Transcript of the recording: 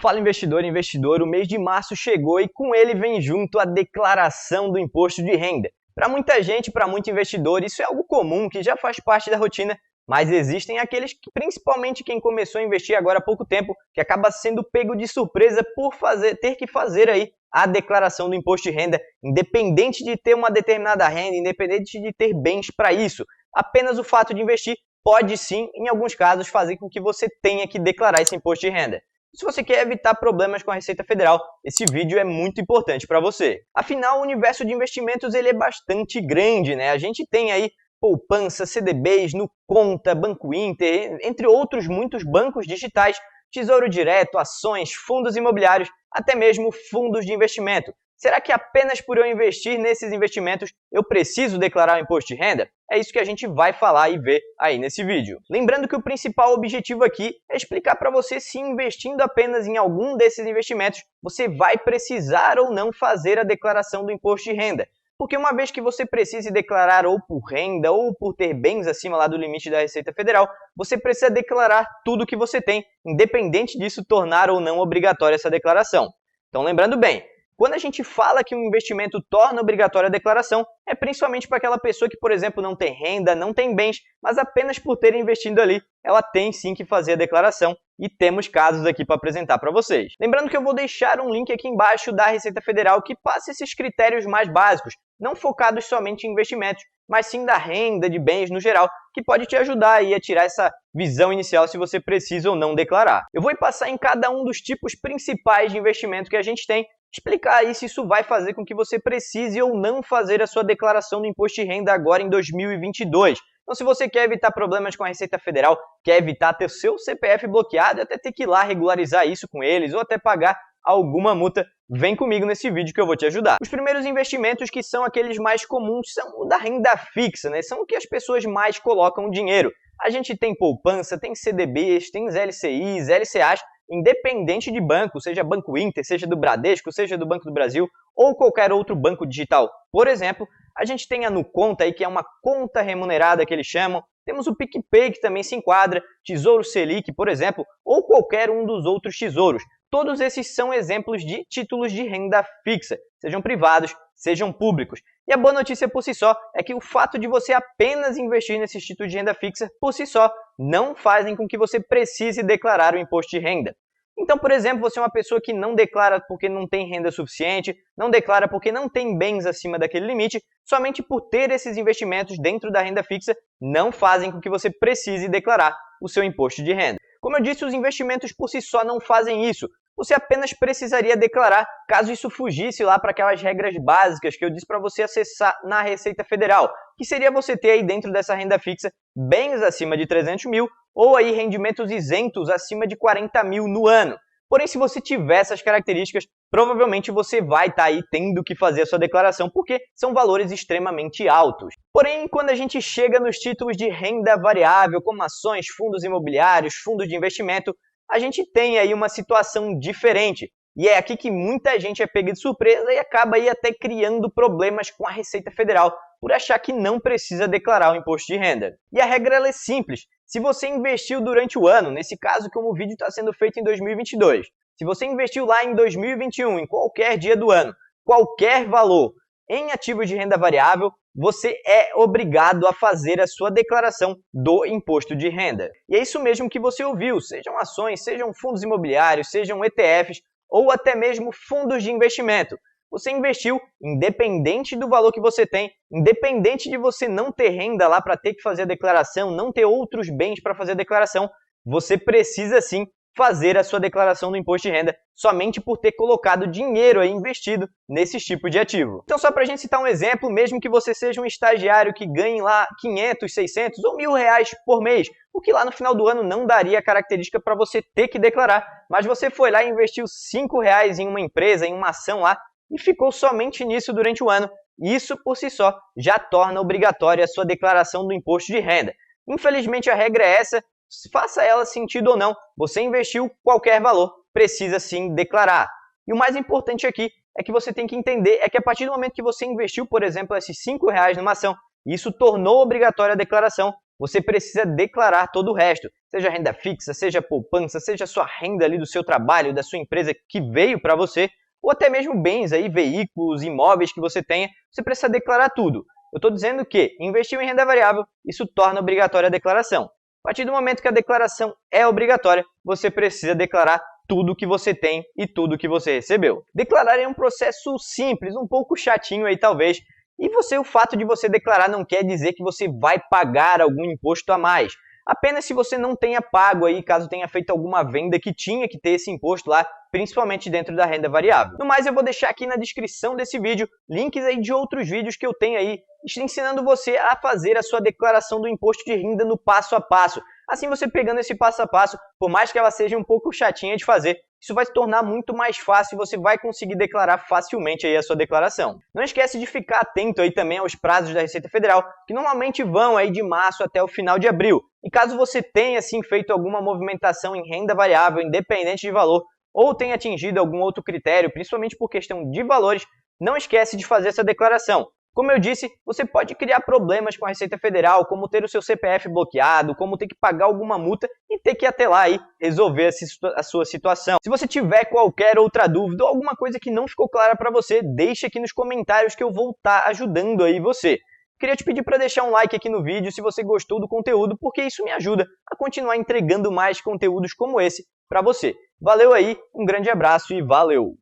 Fala investidor e investidor, o mês de março chegou e com ele vem junto a declaração do imposto de renda. Para muita gente, para muito investidor, isso é algo comum, que já faz parte da rotina, mas existem aqueles que, principalmente quem começou a investir agora há pouco tempo, que acaba sendo pego de surpresa por ter que fazer aí a declaração do imposto de renda, independente de ter uma determinada renda, independente de ter bens para isso. Apenas o fato de investir pode sim, em alguns casos, fazer com que você tenha que declarar esse imposto de renda. Se você quer evitar problemas com a Receita Federal, esse vídeo é muito importante para você. Afinal, o universo de investimentos ele é bastante grande, né? A gente tem aí poupança, CDBs, Nuconta, Banco Inter, entre outros muitos bancos digitais, Tesouro Direto, ações, fundos imobiliários, até mesmo fundos de investimento. Será que apenas por eu investir nesses investimentos eu preciso declarar o imposto de renda? É isso que a gente vai falar e ver aí nesse vídeo. Lembrando que o principal objetivo aqui é explicar para você se investindo apenas em algum desses investimentos, você vai precisar ou não fazer a declaração do imposto de renda. Porque uma vez que você precise declarar ou por renda ou por ter bens acima lá do limite da Receita Federal, você precisa declarar tudo que você tem, independente disso tornar ou não obrigatória essa declaração. Então lembrando bem, quando a gente fala que um investimento torna obrigatória a declaração, é principalmente para aquela pessoa que, por exemplo, não tem renda, não tem bens, mas apenas por ter investido ali, ela tem sim que fazer a declaração e temos casos aqui para apresentar para vocês. Lembrando que eu vou deixar um link aqui embaixo da Receita Federal que passa esses critérios mais básicos, não focados somente em investimentos, mas sim da renda, de bens no geral, que pode te ajudar aí a tirar essa visão inicial se você precisa ou não declarar. Eu vou passar em cada um dos tipos principais de investimento que a gente tem, explicar aí se isso vai fazer com que você precise ou não fazer a sua declaração do imposto de renda agora em 2022. Então, se você quer evitar problemas com a Receita Federal, quer evitar ter o seu CPF bloqueado e até ter que ir lá regularizar isso com eles ou até pagar alguma multa, vem comigo nesse vídeo que eu vou te ajudar. Os primeiros investimentos que são aqueles mais comuns são o da renda fixa, né? São o que as pessoas mais colocam dinheiro. A gente tem poupança, tem CDBs, tem LCIs, LCAs, independente de banco, seja Banco Inter, seja do Bradesco, seja do Banco do Brasil ou qualquer outro banco digital. Por exemplo, a gente tem a Nuconta, aí, que é uma conta remunerada que eles chamam. Temos o PicPay, que também se enquadra, Tesouro Selic, por exemplo, ou qualquer um dos outros tesouros. Todos esses são exemplos de títulos de renda fixa, sejam privados, sejam públicos. E a boa notícia por si só é que o fato de você apenas investir nesses títulos de renda fixa, por si só, não fazem com que você precise declarar o imposto de renda. Então, por exemplo, você é uma pessoa que não declara porque não tem renda suficiente, não declara porque não tem bens acima daquele limite, somente por ter esses investimentos dentro da renda fixa, não fazem com que você precise declarar o seu imposto de renda. Como eu disse, os investimentos por si só não fazem isso. Você apenas precisaria declarar caso isso fugisse lá para aquelas regras básicas que eu disse para você acessar na Receita Federal, que seria você ter aí dentro dessa renda fixa bens acima de 300 mil ou aí rendimentos isentos acima de 40 mil no ano. Porém, se você tiver essas características, provavelmente você vai estar aí tendo que fazer a sua declaração, porque são valores extremamente altos. Porém, quando a gente chega nos títulos de renda variável, como ações, fundos imobiliários, fundos de investimento, a gente tem aí uma situação diferente. E é aqui que muita gente é pega de surpresa e acaba aí até criando problemas com a Receita Federal, por achar que não precisa declarar o imposto de renda. E a regra ela é simples. Se você investiu durante o ano, nesse caso como o vídeo está sendo feito em 2022, se você investiu lá em 2021, em qualquer dia do ano, qualquer valor em ativos de renda variável, você é obrigado a fazer a sua declaração do imposto de renda. E é isso mesmo que você ouviu, sejam ações, sejam fundos imobiliários, sejam ETFs ou até mesmo fundos de investimento. Você investiu, independente do valor que você tem, independente de você não ter renda lá para ter que fazer a declaração, não ter outros bens para fazer a declaração, você precisa sim fazer a sua declaração do imposto de renda somente por ter colocado dinheiro aí investido nesse tipo de ativo. Então, só para a gente citar um exemplo, mesmo que você seja um estagiário que ganhe lá 500, 600 ou R$1.000 por mês, o que lá no final do ano não daria a característica para você ter que declarar, mas você foi lá e investiu R$5 em uma empresa, em uma ação lá, e ficou somente nisso durante o ano. Isso, por si só, já torna obrigatória a sua declaração do imposto de renda. Infelizmente, a regra é essa, faça ela sentido ou não, você investiu qualquer valor, precisa sim declarar. E o mais importante aqui é que você tem que entender é que a partir do momento que você investiu, por exemplo, esses R$5 numa ação, e isso tornou obrigatória a declaração, você precisa declarar todo o resto, seja renda fixa, seja poupança, seja sua renda ali do seu trabalho, da sua empresa que veio para você, ou até mesmo bens aí, veículos, imóveis que você tenha, você precisa declarar tudo. Eu estou dizendo que investiu em renda variável, isso torna obrigatória a declaração. A partir do momento que a declaração é obrigatória, você precisa declarar tudo que você tem e tudo que você recebeu. Declarar é um processo simples, um pouco chatinho aí talvez, e o fato de você declarar não quer dizer que você vai pagar algum imposto a mais. Apenas se você não tenha pago aí, caso tenha feito alguma venda que tinha que ter esse imposto lá, principalmente dentro da renda variável. No mais, eu vou deixar aqui na descrição desse vídeo links aí de outros vídeos que eu tenho aí, ensinando você a fazer a sua declaração do imposto de renda no passo a passo. Assim, você pegando esse passo a passo, por mais que ela seja um pouco chatinha de fazer, isso vai se tornar muito mais fácil e você vai conseguir declarar facilmente aí a sua declaração. Não esquece de ficar atento aí também aos prazos da Receita Federal, que normalmente vão aí de março até o final de abril. E caso você tenha assim feito alguma movimentação em renda variável, independente de valor, ou tenha atingido algum outro critério, principalmente por questão de valores, não esquece de fazer essa declaração. Como eu disse, você pode criar problemas com a Receita Federal, como ter o seu CPF bloqueado, como ter que pagar alguma multa e ter que ir até lá e resolver a sua situação. Se você tiver qualquer outra dúvida ou alguma coisa que não ficou clara para você, deixa aqui nos comentários que eu vou estar ajudando aí você. Queria te pedir para deixar um like aqui no vídeo se você gostou do conteúdo, porque isso me ajuda a continuar entregando mais conteúdos como esse para você. Valeu aí, um grande abraço e valeu!